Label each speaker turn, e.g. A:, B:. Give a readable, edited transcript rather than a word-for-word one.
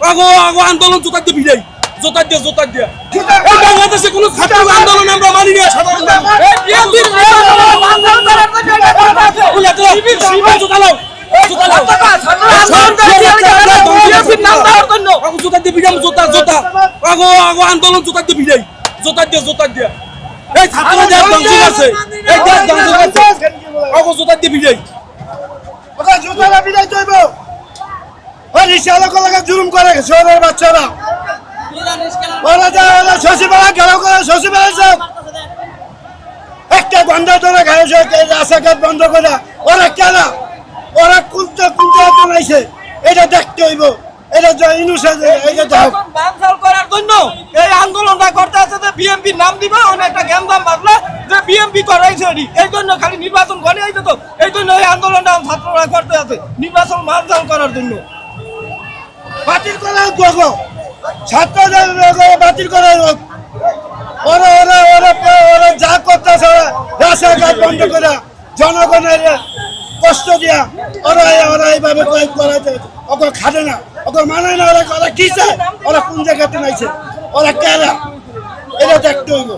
A: আগো আগো আন্দোলন জোতা দিয়ে ভিড়াই জোতা দিয়ে এই বাংলাদেশে কোনো ছাত্র আন্দোলন আমরা মানি না সাধারণ জোতা দিয়ে ভিড়াম জোতা আগো আগো আন্দোলন জোতা দিয়ে ভিড়াই জোতা দিয়ে এই ছাত্ররা দেশ ধ্বংস করছে এই দেশ ধ্বংস করছে আগো জোতা দিয়ে ভিড়াই
B: ওটা জোতা না ভিড়াই তৈব ওই রিক্সাওয়ালা লাগা জুলুম করে শহরের বাচ্চারা ওরা যায় ওরা শশীবেলা ঘেরাও করে শশীবেলা সব একটা বন্ধ ধরে ঘাড়ে রাস্তাঘাট বন্ধ করে ওরা কেন ওরা কুলতে নাইছে এটা দেখতে হইব এটা এটা দাও
C: বানচাল করার জন্য এই আন্দোলনটা করতে আছে যে বিএমপি নাম দিবে অনেক একটা গ্যামদাম বাজলে যে বিএমপি করাইছে এই জন্য খালি নির্বাচন করে এই তো এই জন্য এই আন্দোলনটা ছাত্ররা করতে আছে নির্বাচন বানচাল করার জন্য
B: বাতিল করা হোক ছাত্রদের বাতিল করা হোক ওরা ওরা ওরা ওরা যা করতেছে রাস্তাঘাট বন্ধ করে জনগণের কষ্ট দিয়া ওরা ওরা এইভাবে করাইতে ওকে খাটে না ওকে মানে না ওরা ওরা কি চায় ওরা কোন জায়গাতে নাইছে ওরা কেরা এটা দেখতে হইব